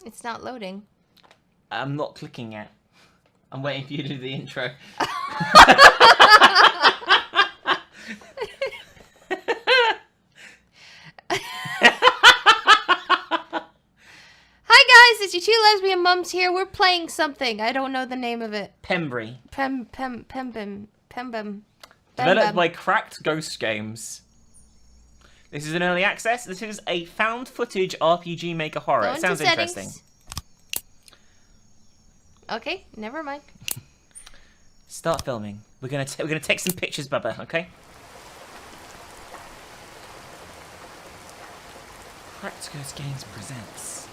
It's not loading. I'm not clicking yet. I'm waiting for you to do the intro. Hi guys, it's your two lesbian mums here. We're playing something. I don't know the name of it. Pembrey. Pembim. Developed by Cracked Ghost Games. This is an early access. This is a found footage RPG Maker horror. It sounds interesting. Okay, never mind. Start filming. We're gonna take some pictures, Bubba. Okay. Cracked Ghost Games presents.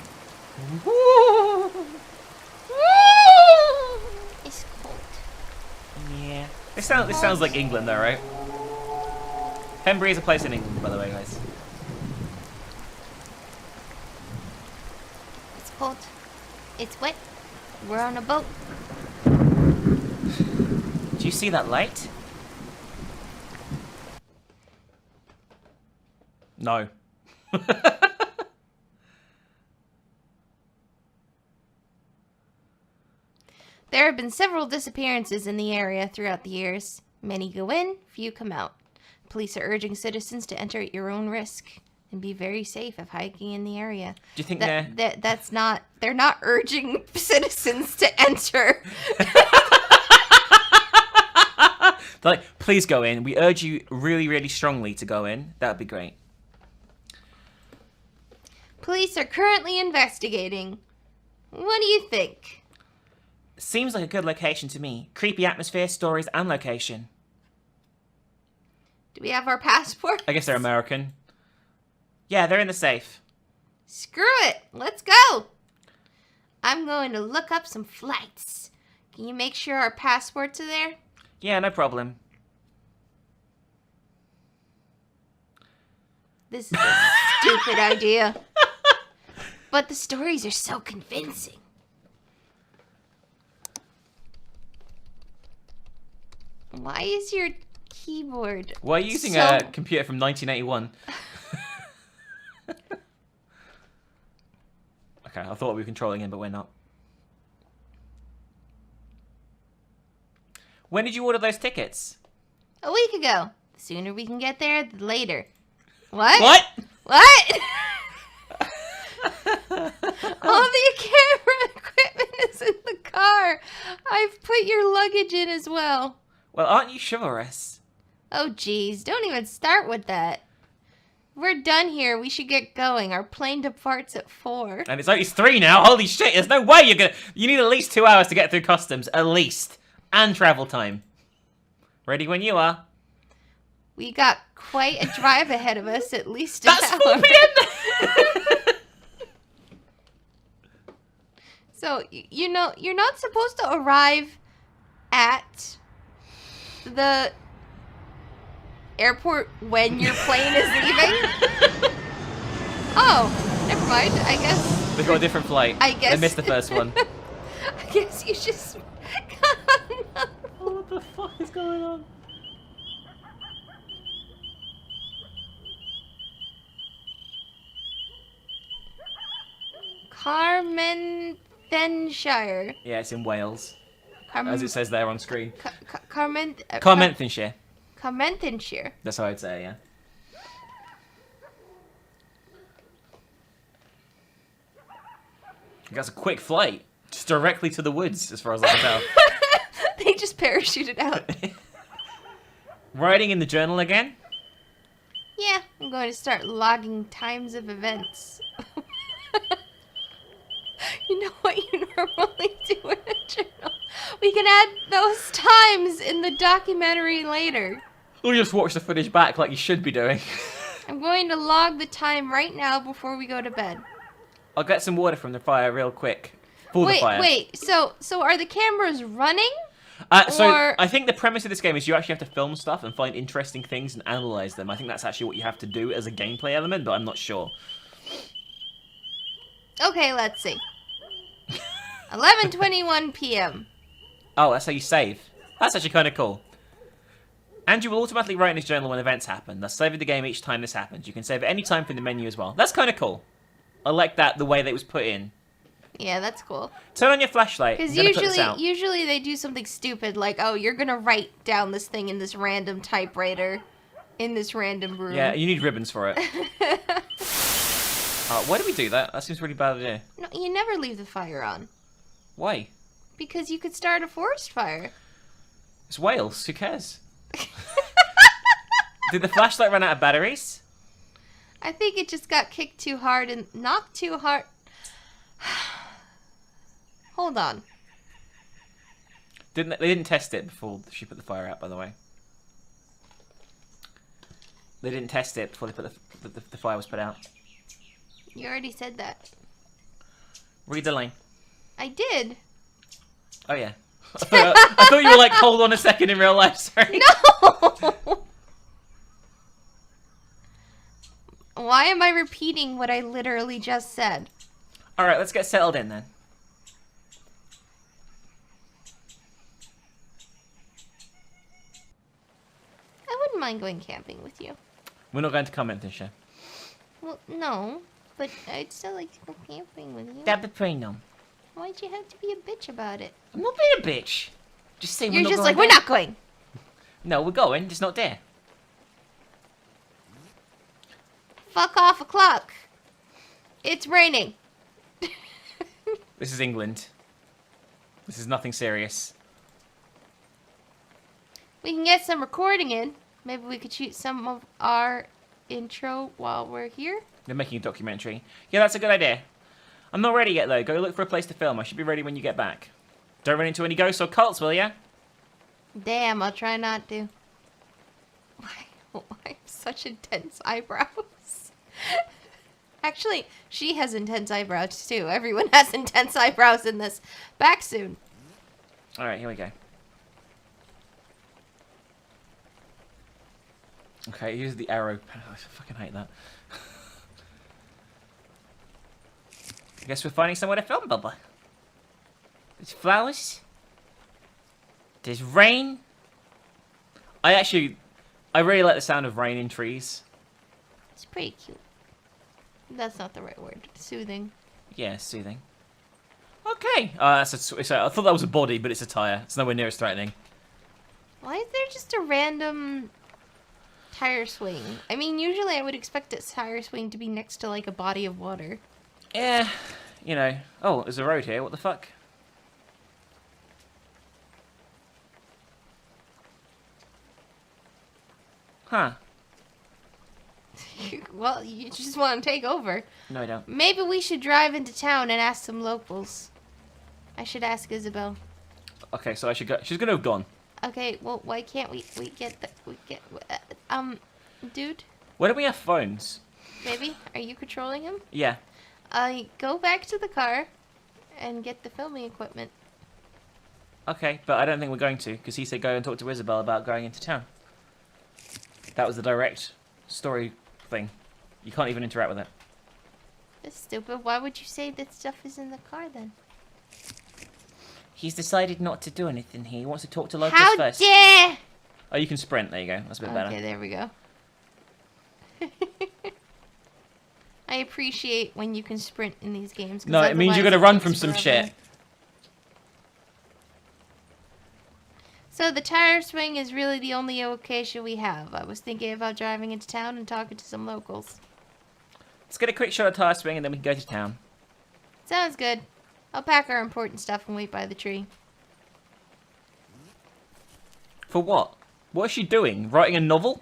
Woo! It's cold. Yeah. This sounds like England, though, right? Pembrey is a place in England, by the way, guys. It's cold. It's wet. We're on a boat. Do you see that light? No. There have been several disappearances in the area throughout the years. Many go in, few come out. Police are urging citizens to enter at your own risk and be very safe if hiking in the area. Do you think they're not urging citizens to enter? They're like, please go in. We urge you really, really strongly to go in. That would be great. Police are currently investigating. What do you think? Seems like a good location to me. Creepy atmosphere, stories, and location. Do we have our passports? I guess they're American. Yeah, they're in the safe. Screw it. Let's go. I'm going to look up some flights. Can you make sure our passports are there? Yeah, no problem. This is a stupid idea. But the stories are so convincing. Why is your keyboard Why are you using a computer from 1981? Okay, I thought we were controlling him, but we're not. When did you order those tickets? A week ago. The sooner we can get there, the later. What? What? What? All the camera equipment is in the car. I've put your luggage in as well. Well, aren't you chivalrous? Oh, geez. Don't even start with that. We're done here. We should get going. Our plane departs at 4. And it's 3 now. Holy shit, there's no way you're gonna... You need at least 2 hours to get through customs. At least. And travel time. Ready when you are. We got quite a drive ahead of us. At least an That's hour. 4 p.m. So, you know, you're not supposed to arrive at the airport when your plane is leaving. Oh, never mind. I guess They've got a different flight. I guess They missed the first one. I guess you just. What the fuck is going on? Carmarthenshire. Yeah, it's in Wales. As it says there on screen. Carmarthenshire. Carmarthenshire. That's how I'd say, yeah. That's a quick flight. Just directly to the woods, as far as I can tell. They just parachuted out. Writing in the journal again? Yeah, I'm going to start logging times of events. You know what you normally do in a journal? We can add those times in the documentary later. Or just watch the footage back like you should be doing. I'm going to log the time right now before we go to bed. I'll get some water from the fire real quick. For the fire. Wait, so are the cameras running? So I think the premise of this game is you actually have to film stuff and find interesting things and analyze them. I think that's actually what you have to do as a gameplay element, but I'm not sure. Okay, let's see. 11:21 p.m. Oh, that's how you save. That's actually kind of cool. And you will automatically write in this journal when events happen, thus saving the game each time this happens. You can save at any time from the menu as well. That's kind of cool. I like that, the way that it was put in. Yeah, that's cool. Turn on your flashlight. Because usually they do something stupid like, oh, you're gonna write down this thing in this random typewriter, in this random room. Yeah, you need ribbons for it. Why do we do that? That seems a really bad idea. No, you never leave the fire on. Why? Because you could start a forest fire. It's Wales. Who cares? Did the flashlight run out of batteries? I think it just got kicked too hard and knocked too hard. Hold on. They didn't test it before she put the fire out, by the way. They didn't test it before they put the fire was put out. You already said that. Read the line. I did. Oh, yeah. I thought you were like, hold on a second in real life, sorry. No! Why am I repeating what I literally just said? Alright, let's get settled in then. I wouldn't mind going camping with you. We're not going to comment this year. Well, no. But I'd still like to go camping with you. That'd be pretty numb. Why'd you have to be a bitch about it? I'm not being a bitch. Just saying You're we're not just going like, we're not going. No, we're going, just not there. Fuck off a clock. It's raining. This is England. This is nothing serious. We can get some recording in. Maybe we could shoot some of our intro while we're here. They're making a documentary. Yeah, that's a good idea. I'm not ready yet, though. Go look for a place to film. I should be ready when you get back. Don't run into any ghosts or cults, will ya? Damn, I'll try not to. Why have such intense eyebrows? Actually, she has intense eyebrows, too. Everyone has intense eyebrows in this. Back soon. Alright, here we go. Okay, use the arrow. I fucking hate that. I guess we're finding somewhere to film, Bubba. There's flowers. There's rain. I really like the sound of rain in trees. It's pretty cute. That's not the right word. Soothing. Yeah, soothing. Okay. I thought that was a body, but it's a tire. It's nowhere near as threatening. Why is there just a random tire swing? I mean, usually I would expect a tire swing to be next to, like, a body of water. Yeah, you know. Oh, there's a road here. What the fuck? Huh. Well, you just want to take over. No, I don't. Maybe we should drive into town and ask some locals. I should ask Isabel. Okay, so I should go. She's gonna have gone. Okay, well, why can't we dude? Why don't we have phones? Baby, are you controlling him? Yeah. Go back to the car and get the filming equipment. Okay, but I don't think we're going to, because he said go and talk to Isabel about going into town. That was the direct story thing. You can't even interact with it. That's stupid. Why would you say that stuff is in the car then? He's decided not to do anything here. He wants to talk to locals first. How dare! Oh, you can sprint. There you go. That's a bit better. Okay, there we go. I appreciate when you can sprint in these games. No, it means you're going to run from some shit. So the tire swing is really the only location we have. I was thinking about driving into town and talking to some locals. Let's get a quick shot of tire swing and then we can go to town. Sounds good. I'll pack our important stuff and wait by the tree. For what? What is she doing? Writing a novel?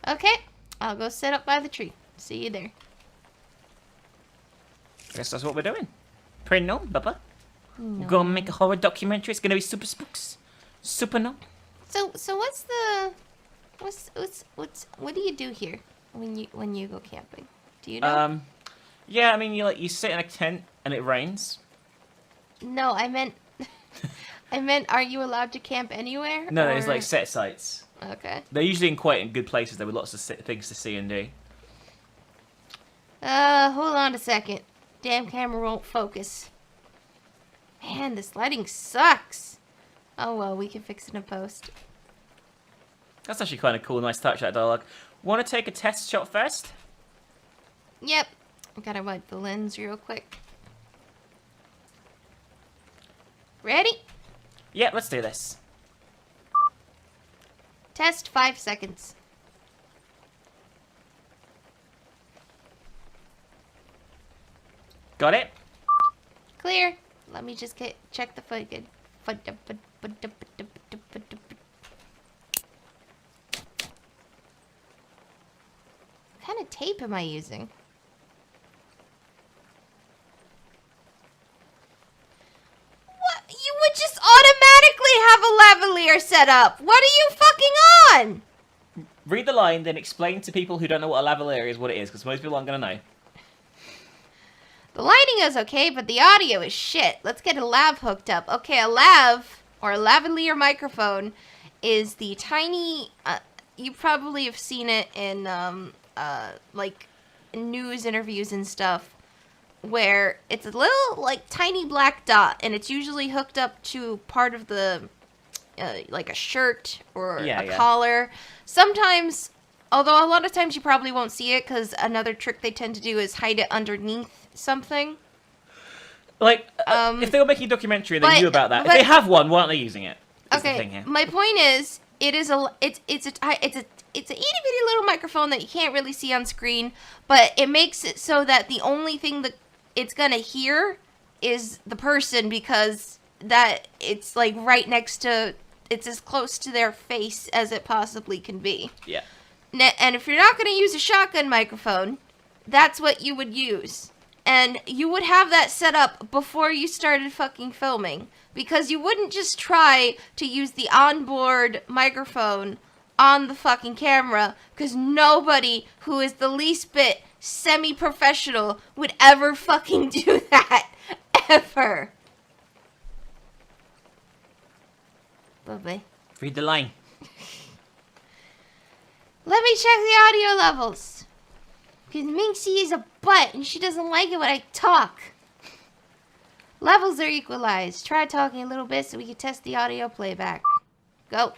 Okay, I'll go sit up by the tree. See you there. Guess that's what we're doing. Pretty no, Bubba. No. We're gonna make a horror documentary. It's gonna be super spooks. Super no. So what's the what do you do here when you go camping? Do you know? Yeah, I mean you sit in a tent and it rains. No, I meant are you allowed to camp anywhere? No, or... there's like set sites. Okay. They're usually in quite good places. There were lots of things to see and do. Hold on a second. Damn camera won't focus. Man, this lighting sucks. Oh well, we can fix it in post. That's actually kind of cool. Nice touch, that dialogue. Want to take a test shot first? Yep. I gotta wipe the lens real quick. Ready? Yeah, let's do this. Test 5 seconds. Got it? Clear. Let me just check the footage. What kind of tape am I using? What? You would just automatically have a lavalier set up. What are you fucking on? Read the line, then explain to people who don't know what a lavalier is what it is, because most people aren't going to know. The lighting is okay, but the audio is shit. Let's get a lav hooked up. Okay, a lav, or a lavalier microphone, is the tiny, you probably have seen it in, like, news interviews and stuff, where it's a little, like, tiny black dot, and it's usually hooked up to part of the, like a shirt or a collar. Sometimes, although a lot of times you probably won't see it, because another trick they tend to do is hide it underneath something. Like, if they were making a documentary and they knew about that, if they have one, why aren't they using it? Okay, the thing here. My point is, it's a itty bitty little microphone that you can't really see on screen, but it makes it so that the only thing that it's gonna hear is the person, because that it's like right next to, it's as close to their face as it possibly can be. Yeah. And if you're not gonna use a shotgun microphone, that's what you would use. And you would have that set up before you started fucking filming. Because you wouldn't just try to use the onboard microphone on the fucking camera. Because nobody who is the least bit semi-professional would ever fucking do that. Ever. Bye-bye. Read the line. Let me check the audio levels. Because Minxie is a butt and she doesn't like it when I talk. Levels are equalized. Try talking a little bit so we can test the audio playback. Go.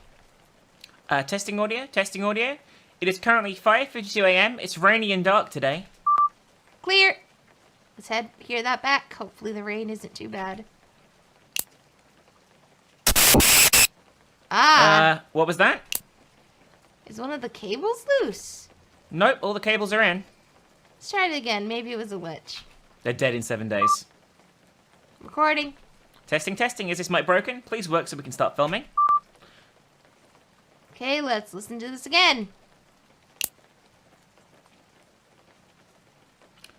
Testing audio. Testing audio. It is currently 5:52 a.m. It's rainy and dark today. Clear. Let's hear that back. Hopefully the rain isn't too bad. What was that? Is one of the cables loose? Nope, all the cables are in. Let's try it again. Maybe it was a glitch. They're dead in 7 days. Recording. Testing, testing. Is this mic broken? Please work so we can start filming. Okay, let's listen to this again.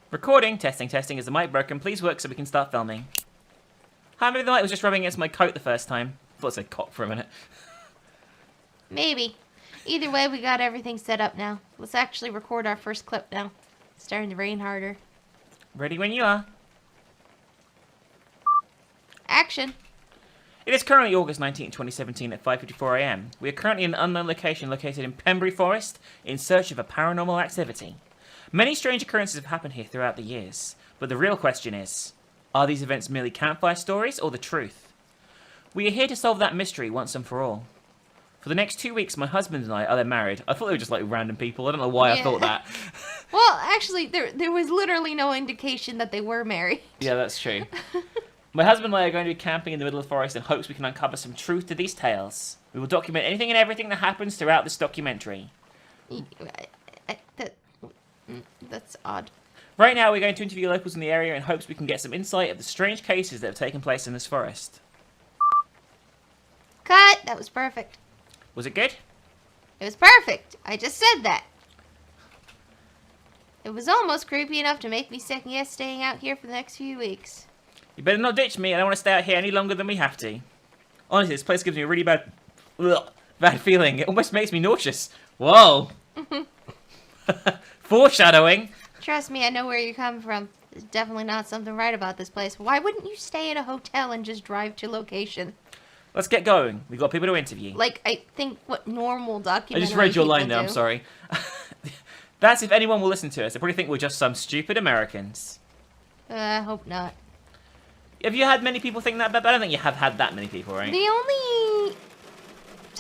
Recording. Testing, testing. Is the mic broken? Please work so we can start filming. Hi, maybe the mic was just rubbing against my coat the first time. I thought I said cock for a minute. Maybe. Either way, we got everything set up now. Let's actually record our first clip now. It's starting to rain harder. Ready when you are. Action. It is currently August 19, 2017 at 5:54 a.m. We are currently in an unknown location located in Pembrey Forest in search of a paranormal activity. Many strange occurrences have happened here throughout the years, but the real question is, are these events merely campfire stories or the truth? We are here to solve that mystery once and for all. For the next 2 weeks, my husband and I are married. I thought they were just like random people. I don't know why I thought that. Well, actually, there was literally no indication that they were married. Yeah, that's true. My husband and I are going to be camping in the middle of the forest in hopes we can uncover some truth to these tales. We will document anything and everything that happens throughout this documentary. That's odd. Right now, we're going to interview locals in the area in hopes we can get some insight of the strange cases that have taken place in this forest. Cut! That was perfect. Was it good? It was perfect. I just said that. It was almost creepy enough to make me second guess staying out here for the next few weeks. You better not ditch me. I don't want to stay out here any longer than we have to. Honestly, this place gives me a really bad feeling. It almost makes me nauseous. Whoa. Foreshadowing. Trust me, I know where you're coming from. There's definitely not something right about this place. Why wouldn't you stay in a hotel and just drive to location? Let's get going. We've got people to interview. Like, I think what normal documentary I just read your line people there, I'm sorry. That's if anyone will listen to us. They probably think we're just some stupid Americans. I hope not. Have you had many people think that? But I don't think you have had that many people, right? The only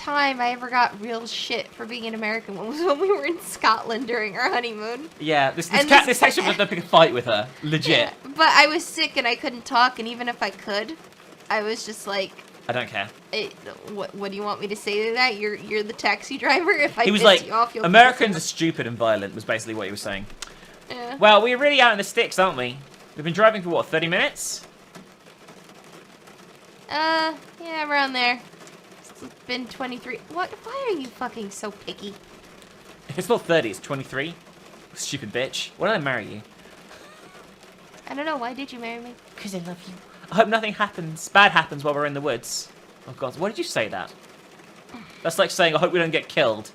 time I ever got real shit for being an American was when we were in Scotland during our honeymoon. Yeah, this And section was a big fight with her. Legit. Yeah, but I was sick and I couldn't talk, and even if I could, I was just like, I don't care. What do you want me to say to that? You're the taxi driver? If I He was piss like, you off, you'll Americans are stupid and violent, was basically what he was saying. Yeah. Well, we're really out in the sticks, aren't we? We've been driving for, what, 30 minutes? Yeah, around there. It's been 23. What? Why are you fucking so picky? It's not 30, it's 23. Stupid bitch. Why did I marry you? I don't know. Why did you marry me? Because I love you. I hope nothing bad happens while we're in the woods. Oh god, why did you say that? That's like saying, I hope we don't get killed.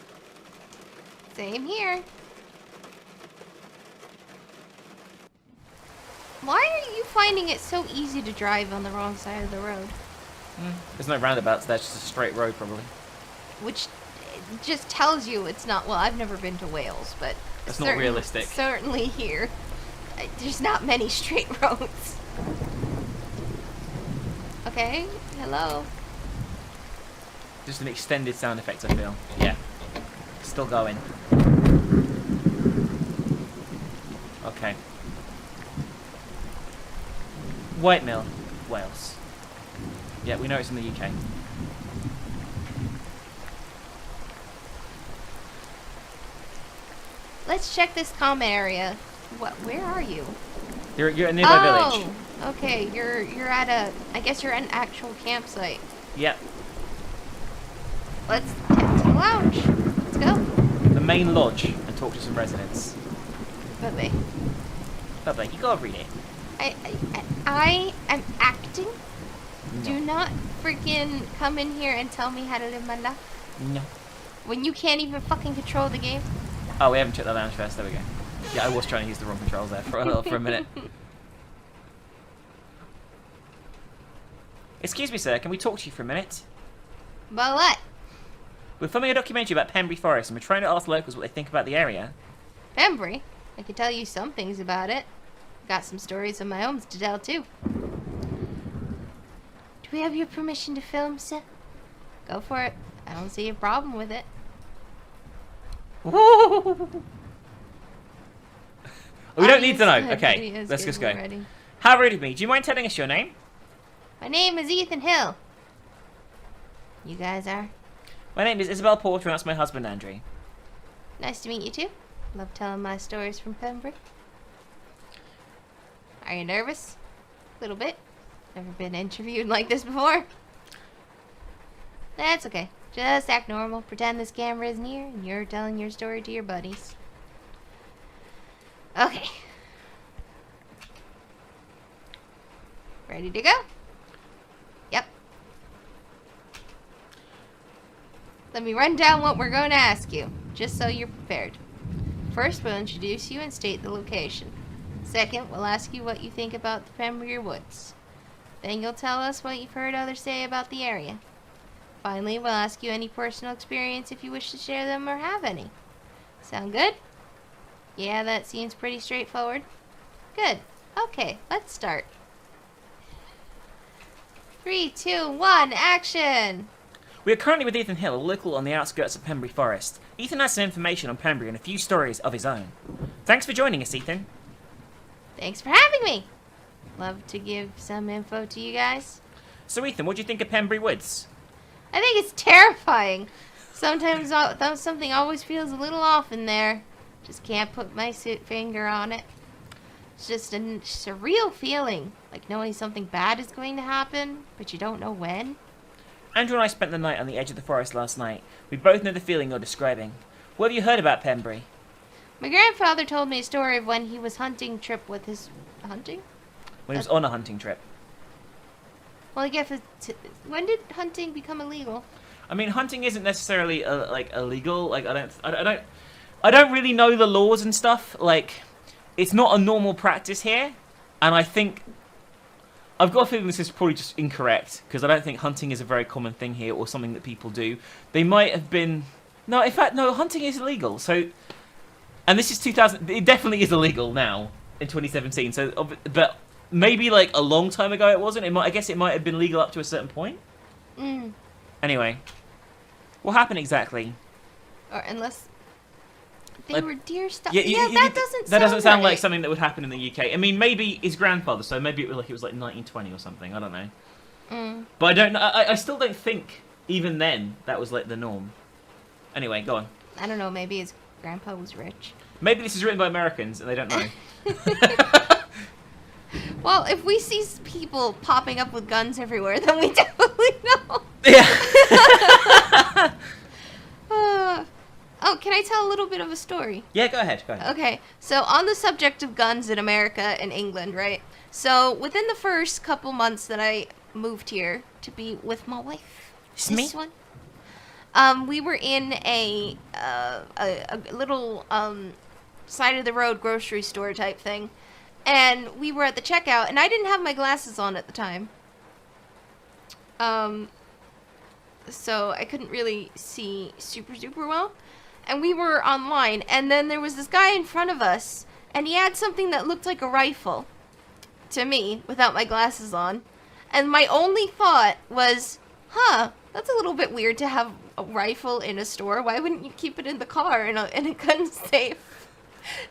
Same here. Why are you finding it so easy to drive on the wrong side of the road? There's no roundabouts there, just a straight road probably. Which just tells you it's not, well, I've never been to Wales, but That's not realistic. Certainly here, there's not many straight roads. Okay, hello. Just an extended sound effect, I feel. Yeah. Still going. Okay. Whitemill, Wales. Yeah, we know it's in the UK. Let's check this comm area. What? Where are you? You're in a nearby village. Okay. You're at I guess you're at an actual campsite. Yep. Let's get to the lounge. Let's go. The main lodge and talk to some residents. Bye-bye. Bye-bye, you gotta read it. I am acting. No. Do not freaking come in here and tell me how to live my life. No. When you can't even fucking control the game. Oh, we haven't checked the lounge first. There we go. Yeah, I was trying to use the wrong controls there for a minute. Excuse me, sir. Can we talk to you for a minute? But what? We're filming a documentary about Pembrey Forest, and we're trying to ask locals what they think about the area. Pembrey? I can tell you some things about it. Got some stories of my own to tell, too. Do we have your permission to film, sir? Go for it. I don't see a problem with it. We don't need to know. Okay, let's just go. Ready. How rude of me. Do you mind telling us your name? My name is Ethan Hill. You guys are? My name is Isabel Porter, and that's my husband, Andrew. Nice to meet you, too. Love telling my stories from Pembrey. Are you nervous? A little bit. Never been interviewed like this before. That's okay. Just act normal. Pretend this camera is near and you're telling your story to your buddies. Okay. Ready to go? Yep. Let me run down what we're going to ask you, just so you're prepared. First, we'll introduce you and state the location. Second, we'll ask you what you think about the Pembrey Woods. Then you'll tell us what you've heard others say about the area. Finally, we'll ask you any personal experience if you wish to share them or have any. Sound good? Yeah, that seems pretty straightforward. Good. Okay, let's start. 3, 2, 1, action! We are currently with Ethan Hill, a local on the outskirts of Pembrey Forest. Ethan has some information on Pembrey and a few stories of his own. Thanks for joining us, Ethan. Thanks for having me. Love to give some info to you guys. So, Ethan, what do you think of Pembrey Woods? I think it's terrifying. Sometimes something always feels a little off in there. Just can't put my finger on it. It's just a surreal feeling, like knowing something bad is going to happen, but you don't know when. Andrew and I spent the night on the edge of the forest last night. We both know the feeling you're describing. What have you heard about Pembrey? My grandfather told me a story of when he was hunting trip with his... Hunting? When he was on a hunting trip. Well, I guess when did hunting become illegal? I mean, hunting isn't necessarily like illegal. Like I don't really know the laws and stuff. Like, it's not a normal practice here, and I think I've got a feeling this is probably just incorrect because I don't think hunting is a very common thing here or something that people do. They might have been no. In fact, no. Hunting is illegal. So, and this is 2000. It definitely is illegal now in 2017. So, but maybe like a long time ago it wasn't. I guess it might have been legal up to a certain point. Mm. Anyway, What happened exactly? Or unless they Like- were deer stuff. Yeah, Yeah, that doesn't. That doesn't sound like right. something that would happen in the UK. I mean, maybe his grandfather, so maybe it was like 1920 or something. I don't know. But I don't know. I still don't think even then that was like the norm. Anyway, go on. I don't know. Maybe his grandpa was rich. Maybe this is written by Americans and they don't know. Well, if we see people popping up with guns everywhere, then we definitely know. Yeah. Oh, can I tell a little bit of a story? Yeah, go ahead. Go ahead. Okay, so on the subject of guns in America and England, right? So within the first couple months that I moved here to be with my wife, It's me. this one, we were in a little side of the road grocery store type thing, and we were at the checkout, and I didn't have my glasses on at the time. So I couldn't really see super well. And we were online, and then there was this guy in front of us, and he had something that looked like a rifle to me without my glasses on. And my only thought was, that's a little bit weird to have a rifle in a store. Why wouldn't you keep it in the car in a gun safe?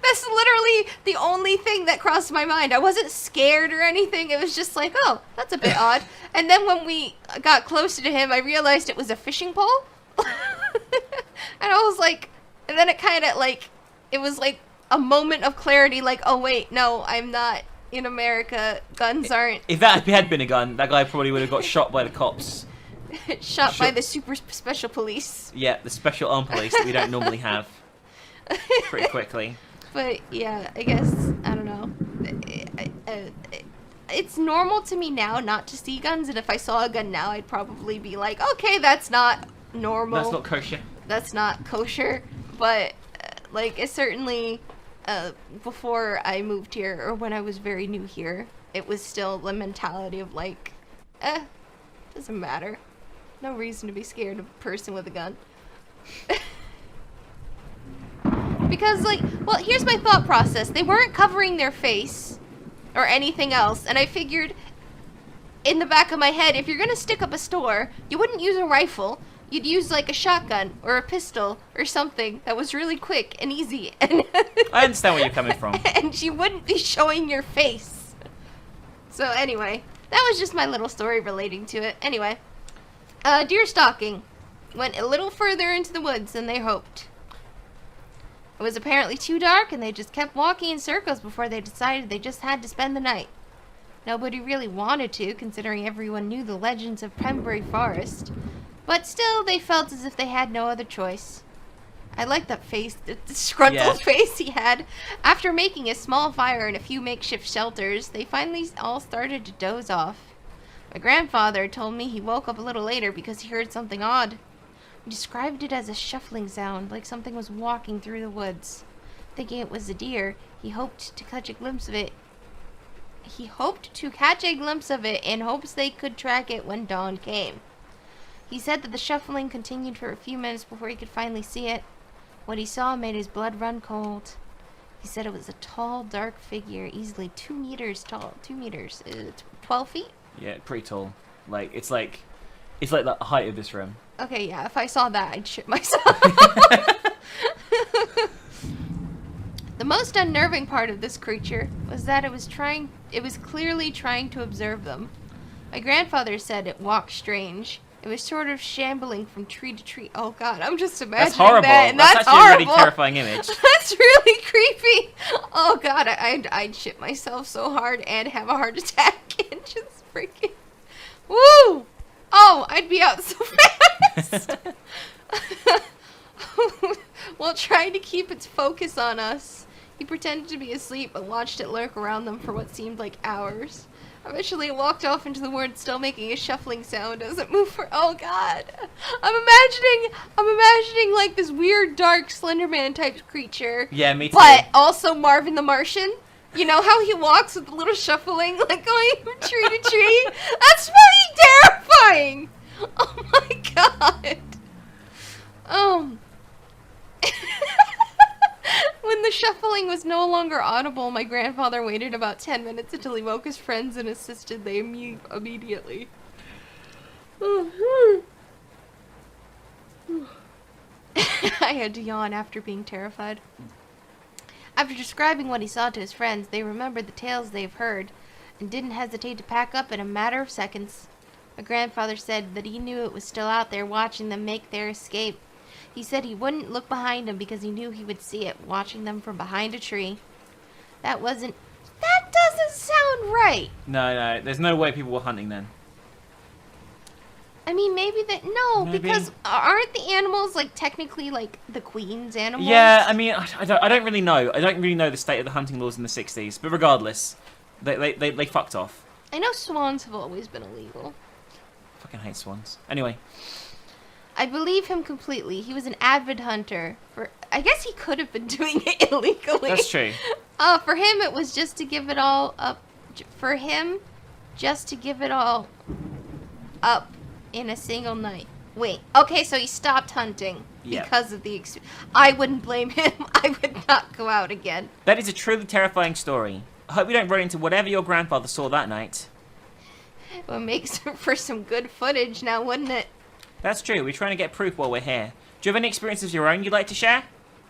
That's literally the only thing that crossed my mind. I wasn't scared or anything. It was just like, oh, that's a bit odd. And then when we got closer to him, I realized it was a fishing pole. And I was like, and then it kind of like, it was like a moment of clarity, like, oh wait, no, I'm not in America. Guns aren't. If that had been a gun, that guy probably would have got shot by the cops. Shot by the super special police. Yeah, the special armed police that we don't normally have. Pretty quickly. But yeah, I guess, I don't know. It's normal to me now not to see guns, and if I saw a gun now, I'd probably be like, okay, that's not normal. That's not kosher. That's not kosher. But, like, it certainly, before I moved here, or when I was very new here, it was still the mentality of like, doesn't matter. No reason to be scared of a person with a gun. Because, like, well, here's my thought process. They weren't covering their face or anything else, and I figured in the back of my head, if you're gonna stick up a store, you wouldn't use a rifle. You'd use, like, a shotgun or a pistol or something that was really quick and easy. And I understand where you're coming from. and you wouldn't be showing your face. So, anyway, that was just my little story relating to it. Anyway, deer stalking went a little further into the woods than they hoped. It was apparently too dark, and they just kept walking in circles before they decided they just had to spend the night. Nobody really wanted to, considering everyone knew the legends of Pembrey Forest. But still, they felt as if they had no other choice. I like that face, the disgruntled face he had. After making a small fire and a few makeshift shelters, they finally all started to doze off. My grandfather told me he woke up a little later because he heard something odd. He described it as a shuffling sound, like something was walking through the woods. Thinking it was a deer, he hoped to catch a glimpse of it. He hoped to catch a glimpse of it in hopes they could track it when dawn came. He said that the shuffling continued for a few minutes before he could finally see it. What he saw made his blood run cold. He said it was a tall, dark figure, easily 2 meters tall. 2 meters, 12 feet? Yeah, pretty tall. Like it's like the height of this room. Okay, yeah, if I saw that, I'd shit myself. The most unnerving part of this creature was that it was clearly trying to observe them. My grandfather said it walked strange. It was sort of shambling from tree to tree. Oh god, I'm just imagining That's horrible. that, and that's actually horrible. a really terrifying image. That's really creepy. Oh god, I'd shit myself so hard and have a heart attack and just freaking... Woo! Oh, I'd be out so fast. While trying to keep its focus on us, he pretended to be asleep but watched it lurk around them for what seemed like hours. Eventually it walked off into the woods, still making a shuffling sound as it moved for... Oh god. I'm imagining like this weird dark Slenderman type creature. Yeah, me too. But also Marvin the Martian. You know how he walks with a little shuffling, like going from tree to tree? That's fucking terrifying! Oh my god. When the shuffling was no longer audible, my grandfather waited about 10 minutes until he woke his friends and assisted them immediately. I had to yawn after being terrified. After describing what he saw to his friends, they remembered the tales they've heard and didn't hesitate to pack up in a matter of seconds. My grandfather said that he knew it was still out there watching them make their escape. He said he wouldn't look behind him because he knew he would see it, watching them from behind a tree. That doesn't sound right. No, there's no way people were hunting then. I mean, maybe Maybe. because aren't the animals, like, technically, like, the queen's animals? Yeah, I mean, I don't really know. I don't really know the state of the hunting laws in the 60s. But regardless, they fucked off. I know swans have always been illegal. Fucking hate swans. Anyway. I believe him completely. He was an avid hunter. I guess he could have been doing it illegally. That's true. For him, it was just to give it all up. For him, just to give it all up in a single night. Wait. Okay, so he stopped hunting because of the. I wouldn't blame him. I would not go out again. That is a truly terrifying story. I hope we don't run into whatever your grandfather saw that night. Well, it makes for some good footage now, wouldn't it? That's true. We're trying to get proof while we're here. Do you have any experiences of your own you'd like to share?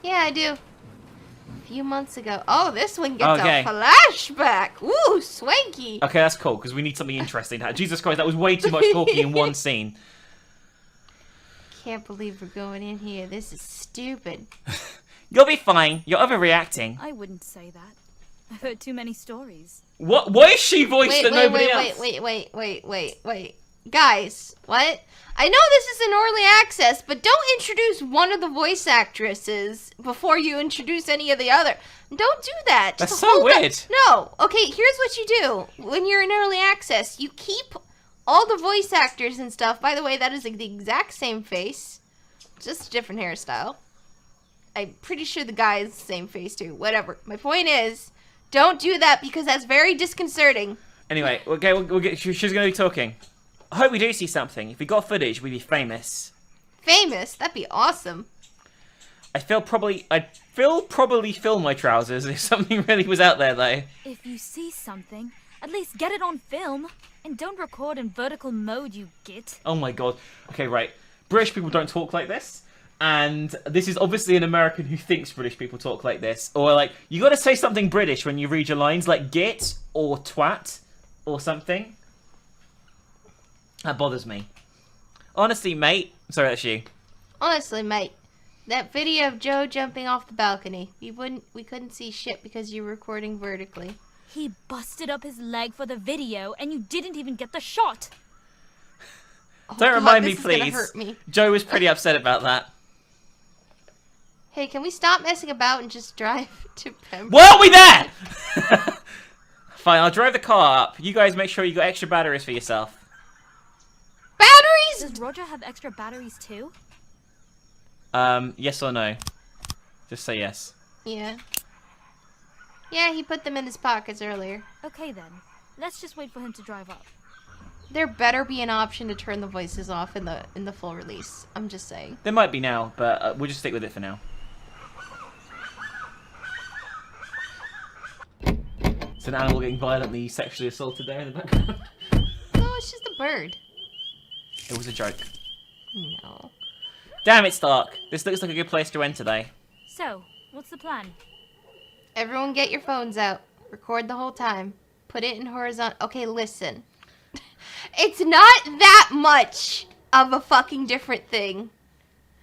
Yeah, I do. A few months ago. Oh, this one gets Okay. a flashback. Ooh, swanky. Okay, that's cool, because we need something interesting. Jesus Christ, that was way too much talking in one scene. Can't believe we're going in here. This is stupid. You'll be fine. You're overreacting. I wouldn't say that. I've heard too many stories. What? Why is she voiced at nobody else? Wait. Guys, what? I know this is an early access, but don't introduce one of the voice actresses before you introduce any of the other. Don't do that. That's Just so hold up. weird. No. Okay, here's what you do. When you're in early access, you keep all the voice actors and stuff. By the way, that is the exact same face. Just a different hairstyle. I'm pretty sure the guy is the same face too. Whatever. My point is, don't do that because that's very disconcerting. Anyway, okay, she's going to be talking. I hope we do see something. If we got footage, we'd be famous. Famous? That'd be awesome. I'd probably fill my trousers if something really was out there, though. If you see something, at least get it on film. And don't record in vertical mode, you git. Oh my god. Okay, right. British people don't talk like this. And this is obviously an American who thinks British people talk like this. Or, like, you gotta say something British when you read your lines, like git or twat or something. That bothers me. Honestly, mate. Sorry, that's you. Honestly, mate, that video of Joe jumping off the balcony, we couldn't see shit because you were recording vertically. He busted up his leg for the video, and you didn't even get the shot. Oh, Don't God, remind me, this is gonna please. hurt me. Joe was pretty upset about that. Hey, can we stop messing about and just drive to Pembrey? Why aren't we there? Fine, I'll drive the car up. You guys make sure you got extra batteries for yourself. Batteries? Does Roger have extra batteries too? Yes or no? Just say yes. Yeah. Yeah, he put them in his pockets earlier. Okay then. Let's just wait for him to drive up. There better be an option to turn the voices off in the full release. I'm just saying. There might be now, but we'll just stick with it for now. It's an animal getting violently sexually assaulted there in the background. No, it's just a bird. It was a joke. No. Damn, it's dark. This looks like a good place to end today. So, what's the plan? Everyone get your phones out. Record the whole time. Put it in horizontal. Okay, listen. It's not that much of a fucking different thing.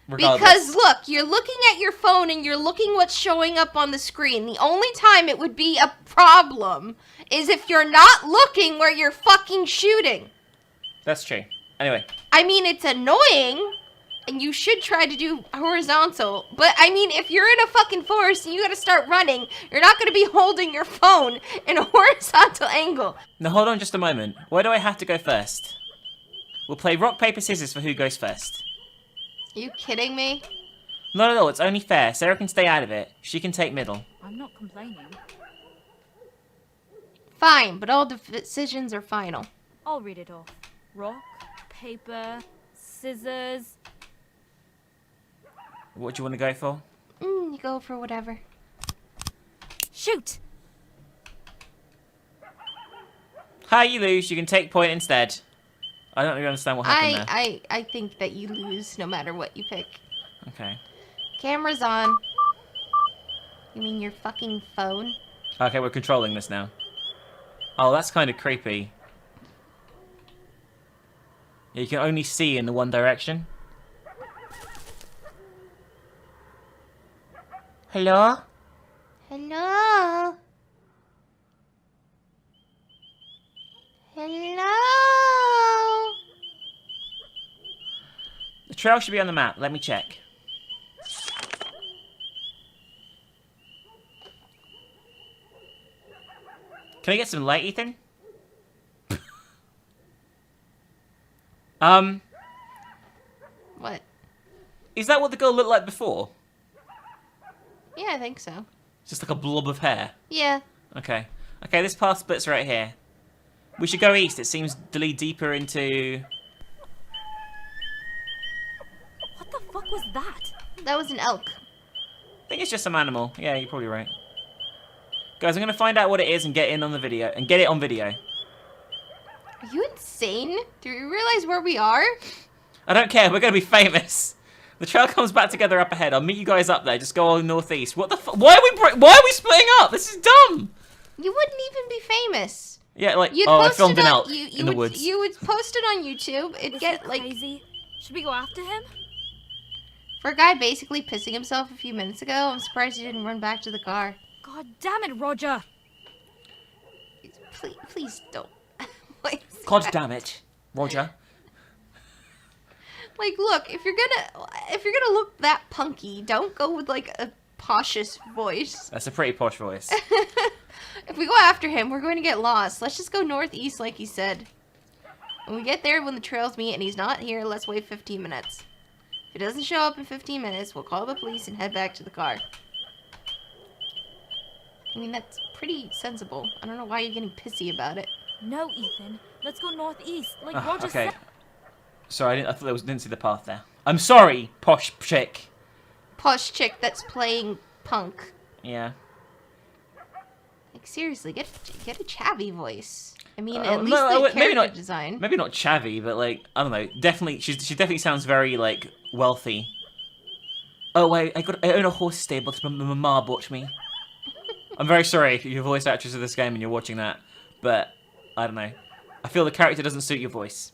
Regardless. Because look, you're looking at your phone and you're looking what's showing up on the screen. The only time it would be a problem is if you're not looking where you're fucking shooting. That's true. Anyway. I mean, it's annoying, and you should try to do horizontal. But, I mean, if you're in a fucking forest and you gotta start running, you're not gonna be holding your phone in a horizontal angle. Now hold on just a moment. Why do I have to go first? We'll play rock, paper, scissors for who goes first. Are you kidding me? Not at all, it's only fair. Sarah can stay out of it. She can take middle. I'm not complaining. Fine, but all decisions are final. I'll read it off. Rock, paper, scissors. What do you want to go for? You go for whatever. Shoot! Hi, you lose. You can take point instead. I don't really understand what happened there. I think that you lose no matter what you pick. Okay. Camera's on. You mean your fucking phone? Okay, we're controlling this now. Oh, that's kind of creepy. Yeah, you can only see in the one direction. Hello? Hello? Hello? The trail should be on the map. Let me check. Can I get some light, Ethan? What? Is that what the girl looked like before? Yeah, I think so. Just like a blob of hair? Yeah. Okay. Okay, this path splits right here. We should go east. It seems to lead deeper into... What the fuck was that? That was an elk. I think it's just some animal. Yeah, you're probably right. Guys, I'm going to find out what it is and get in on the video. And get it on video. Are you insane? Do you realize where we are? I don't care. We're going to be famous. The trail comes back together up ahead. I'll meet you guys up there. Just go on northeast. What the fuck? Why are we splitting up? This is dumb. You wouldn't even be famous. Yeah, like, You'd oh, I post filmed it an on- elk you in the would, woods. You would post it on YouTube. It'd Is get he like crazy? Should we go after him? for a guy basically pissing himself a few minutes ago. I'm surprised he didn't run back to the car. God damn it, Roger! Please don't. Like, God damn it, Roger. Like, look, if you're gonna look that punky, don't go with like a poshest voice. That's a pretty posh voice. If we go after him, we're going to get lost. Let's just go northeast, like he said. When we get there, when the trails meet and he's not here, let's wait 15 minutes. If he doesn't show up in 15 minutes, we'll call the police and head back to the car. I mean, that's pretty sensible. I don't know why you're getting pissy about it. No, Ethan. Let's go northeast, like Ah, Roger okay. said. Sorry, I didn't see the path there. I'm sorry, posh chick. Posh chick that's playing punk. Yeah. Like, seriously, get a chavvy voice. I mean, Oh, at least no, the maybe character not- design. Maybe not chavvy, but like, I don't know. Definitely, she definitely sounds very like wealthy. Oh wait, I own a horse stable that my ma bought me. I'm very sorry if you're a voice actress of this game and you're watching that, but I don't know. I feel the character doesn't suit your voice.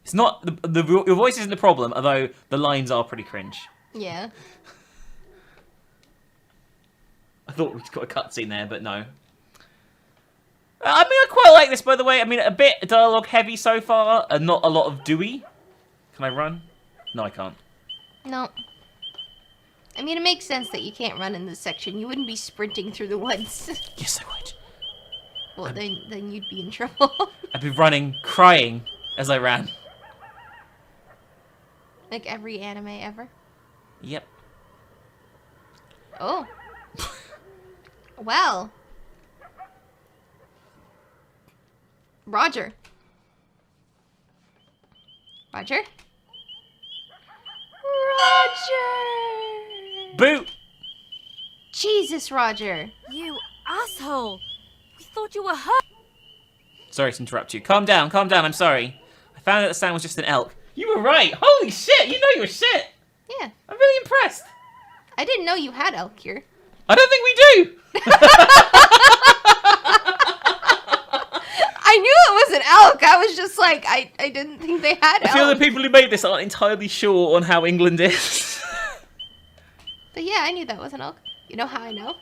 It's not your voice isn't the problem, although the lines are pretty cringe. Yeah. I thought we'd got a cutscene there, but no. I mean, I quite like this, by the way. I mean, a bit dialogue heavy so far, and not a lot of Dewey. Can I run? No, I can't. No. I mean, it makes sense that you can't run in this section. You wouldn't be sprinting through the woods. Yes, I would. Well, then you'd be in trouble. I'd be running, crying as I ran. Like every anime ever. Yep. Oh. Well. Roger. Roger? Roger! Boot! Jesus, Roger. You asshole! We thought you were hurt. Sorry to interrupt you. Calm down, I'm sorry. I found out the sound was just an elk. You were right! Holy shit! You know your shit! Yeah. I'm really impressed. I didn't know you had elk here. I don't think we do! I knew it was an elk. I was just like, I didn't think they had elk. I feel the people who made this aren't entirely sure on how England is. But yeah, I knew that was an elk. You know how I know?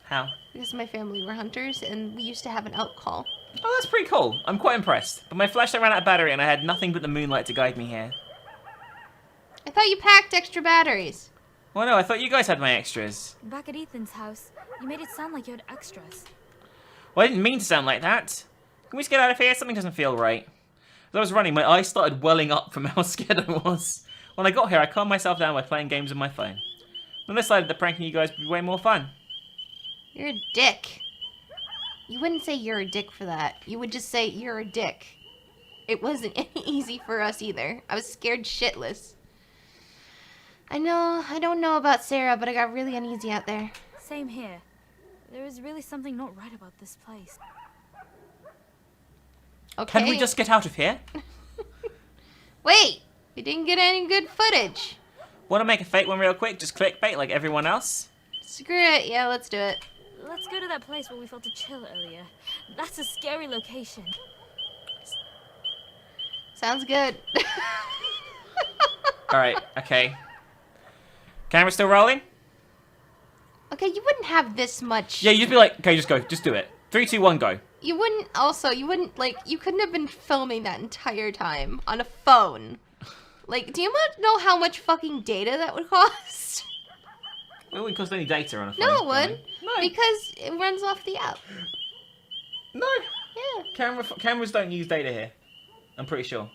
How? Because my family were hunters, and we used to have an elk call. Oh, that's pretty cool. I'm quite impressed. But my flashlight ran out of battery and I had nothing but the moonlight to guide me here. I thought you packed extra batteries. Well, no, I thought you guys had my extras. Back at Ethan's house, you made it sound like you had extras. Well, I didn't mean to sound like that. Can we just get out of here? Something doesn't feel right. As I was running, my eyes started welling up from how scared I was. When I got here, I calmed myself down by playing games on my phone. Then I decided that pranking you guys would be way more fun. You're a dick. You wouldn't say you're a dick for that. You would just say you're a dick. It wasn't easy for us either. I was scared shitless. I don't know about Sarah, but I got really uneasy out there. Same here. There is really something not right about this place. Okay. Can we just get out of here? Wait! We didn't get any good footage. Want to make a fake one real quick? Just clickbait like everyone else? Screw it. Yeah, let's do it. Let's go to that place where we felt a chill earlier. That's a scary location. Sounds good. Alright, okay. Camera still rolling? Okay, you wouldn't have this much. Yeah, you'd be like, okay, just go. Just do it. 3, 2, 1, go. You wouldn't, like, you couldn't have been filming that entire time on a phone. Like, do you know how much fucking data that would cost? Well, it wouldn't cost any data on a phone. No, it wouldn't. No. Because it runs off the app. No. Yeah. Cameras don't use data here. I'm pretty sure.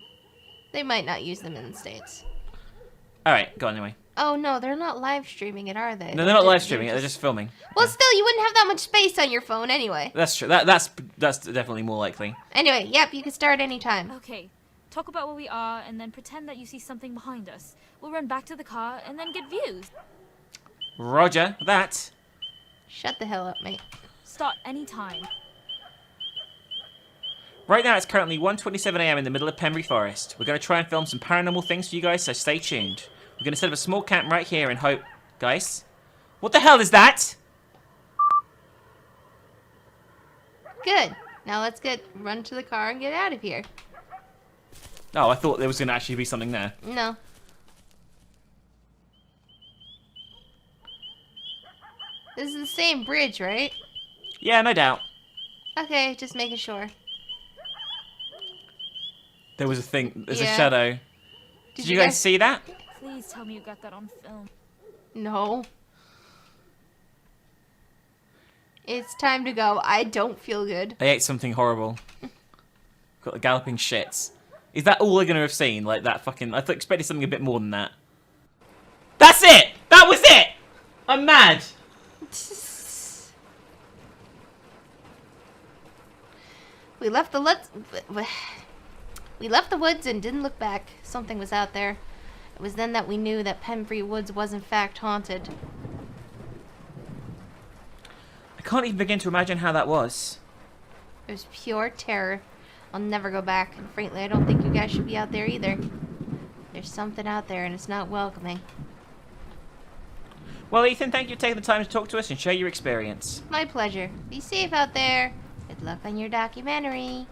They might not use them in the States. Alright, go on anyway. Oh, no, they're not live streaming it, are they? No, they're not live streaming it, they're just filming. Well, still, you wouldn't have that much space on your phone anyway. That's true. That's definitely more likely. Anyway, yep, you can start anytime. Okay, talk about where we are and then pretend that you see something behind us. We'll run back to the car and then get views. Roger that. Shut the hell up, mate. Start anytime. Right now it's currently 1:27 AM in the middle of Pembrey Forest. We're going to try and film some paranormal things for you guys, so stay tuned. We're going to set up a small camp right here and hope... Guys? What the hell is that? Good. Now let's run to the car and get out of here. Oh, I thought there was going to actually be something there. No. This is the same bridge, right? Yeah, no doubt. Okay, just making sure. There was a thing. There's Yeah. a shadow. Did you guys see that? Please tell me you got that on film. No. It's time to go. I don't feel good. They ate something horrible. Got the galloping shits. Is that all they're going to have seen? Like that fucking... I expected something a bit more than that. That's it! That was it! I'm mad! We left the woods and didn't look back. Something was out there. It was then that we knew that Pembrey Woods was in fact haunted. I can't even begin to imagine how that was. It was pure terror. I'll never go back, and frankly, I don't think you guys should be out there either. There's something out there, and it's not welcoming. Well, Ethan, thank you for taking the time to talk to us and share your experience. My pleasure. Be safe out there. Good luck on your documentary.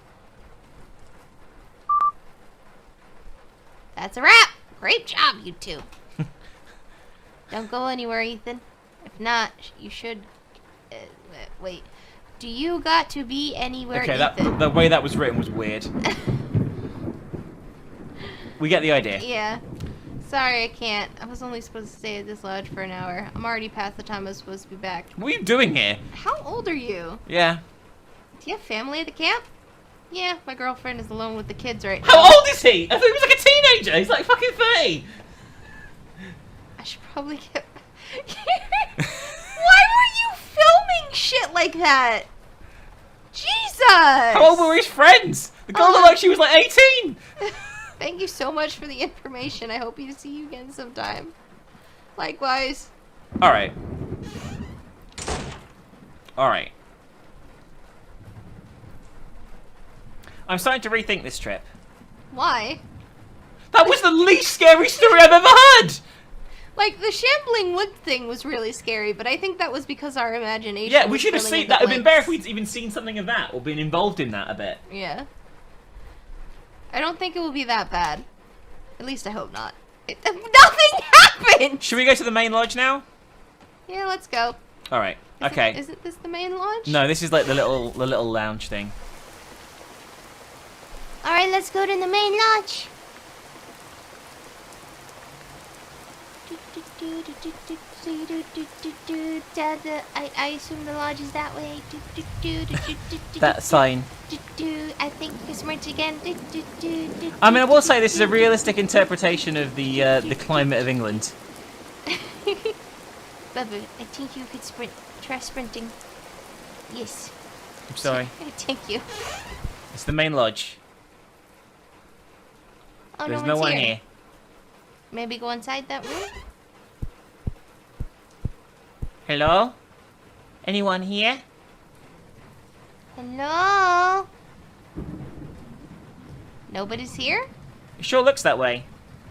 That's a wrap! Great job, you two. Don't go anywhere, Ethan. If not, you should... wait. Do you got to be anywhere, Okay, Ethan? the way that was written was weird. We get the idea. Yeah. Sorry, I can't. I was only supposed to stay at this lodge for an hour. I'm already past the time I was supposed to be back. What are you doing here? How old are you? Yeah. Do you have family at the camp? Yeah, my girlfriend is alone with the kids right now. How old is he? I thought he was like a teenager. He's like fucking 30. I should probably get... Why were you filming shit like that? Jesus! How old were his friends? The girl looked like she was like 18. Thank you so much for the information. I hope to see you again sometime. Likewise. Alright. Alright. I'm starting to rethink this trip. Why? That was the least scary story I've ever heard! Like, the shambling wood thing was really scary, but I think that was because our imagination Yeah, we was should have filling seen in that. the It would have been better if blanks. we'd even seen something of that or been involved in that a bit. Yeah. I don't think it will be that bad. At least I hope not. Nothing happened! Should we go to the main lodge now? Yeah, let's go. Alright, okay. Isn't this the main lodge? No, this is like the little lounge thing. Alright, let's go to the main lodge. I assume the lodge is that way. That sign. I think it's merged again. I mean, I will say this is a realistic interpretation of the climate of England. Bubba, I think you could try sprinting. Yes. I'm sorry. Thank you. It's the main lodge. Oh, There's no no one's one here. Maybe go inside that room? Hello? Anyone here? Hello? Nobody's here? It sure looks that way. Do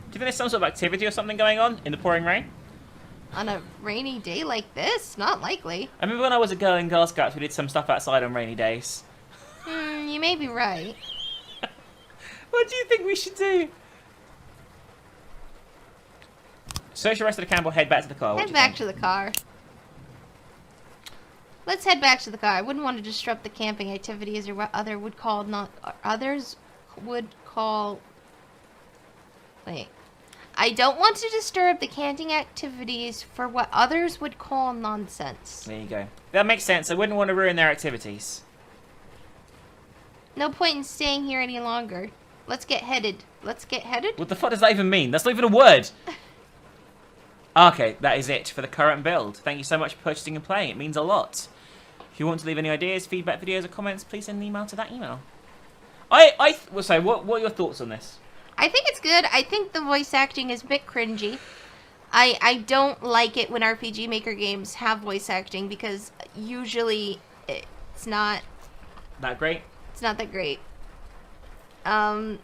you think there's some sort of activity or something going on in the pouring rain? On a rainy day like this? Not likely. I remember when I was a girl in Girl Scouts, we did some stuff outside on rainy days. You may be right. What do you think we should do? Search the rest of the camp or head back to the car. Head back to the car. Let's head back to the car. I wouldn't want to disrupt the camping activities or what others would call. Wait. I don't want to disturb the camping activities for what others would call nonsense. There you go. That makes sense. I wouldn't want to ruin their activities. No point in staying here any longer. Let's get headed. Let's get headed? What the fuck does that even mean? That's not even a word. Okay, that is it for the current build. Thank you so much for purchasing and playing. It means a lot. If you want to leave any ideas, feedback, videos, or comments, please send an email to that email. So what are your thoughts on this? I think it's good. I think the voice acting is a bit cringy. I don't like it when RPG Maker games have voice acting because usually it's not That great? It's not that great. Don't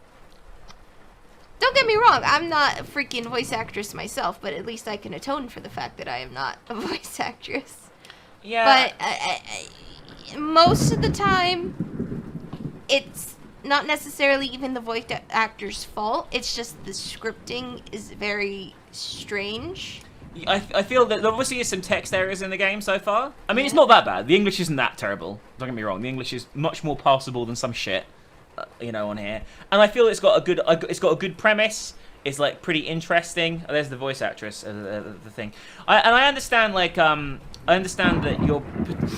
get me wrong, I'm not a freaking voice actress myself, but at least I can atone for the fact that I am not a voice actress. Yeah. But most of the time, it's not necessarily even the voice actor's fault. It's just the scripting is very strange. I feel that there obviously is some text errors in the game so far. I mean, it's not that bad. The English isn't that terrible. Don't get me wrong. The English is much more passable than some shit, on here. And I feel it's got a good premise. It's like pretty interesting. Oh, there's the voice actress, the thing. I understand, I understand that you're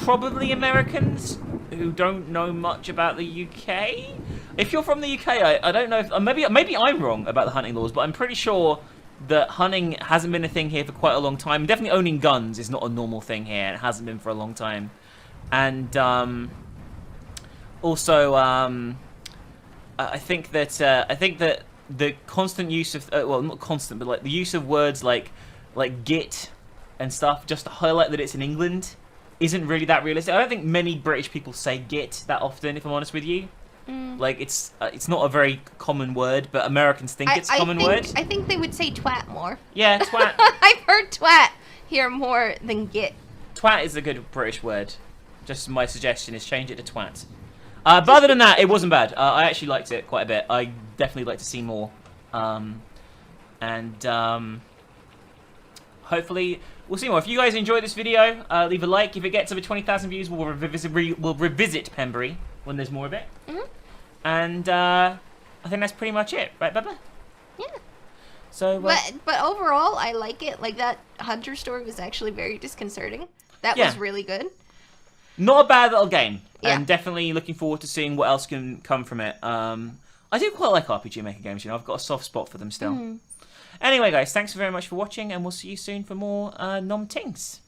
probably Americans who don't know much about the UK. If you're from the UK, I don't know if maybe I'm wrong about the hunting laws, but I'm pretty sure that hunting hasn't been a thing here for quite a long time. Definitely owning guns is not a normal thing here, and it hasn't been for a long time. And also, I think that the constant use of well, not constant, but like the use of words like git and stuff just to highlight that it's in England isn't really that realistic. I don't think many British people say git that often, if I'm honest with you. Like it's not a very common word, but Americans think it's a common word. I think they would say twat more. Yeah, twat. I've heard twat here more than git. Twat is a good British word. Just my suggestion is change it to twat. But other than that, it wasn't bad. I actually liked it quite a bit. I definitely like to see more. Hopefully we'll see more. If you guys enjoyed this video, leave a like. If it gets over 20,000 views, we'll revisit Pembrey when there's more of it. And I think that's pretty much it, right, Bubba? Yeah. So, but overall, I like it. Like that Hunter story was actually very disconcerting. That was really good. Not a bad little game, Yeah. and definitely looking forward to seeing what else can come from it. I do quite like RPG Maker games. I've got a soft spot for them still. Anyway, guys, thanks very much for watching, and we'll see you soon for more nom tings.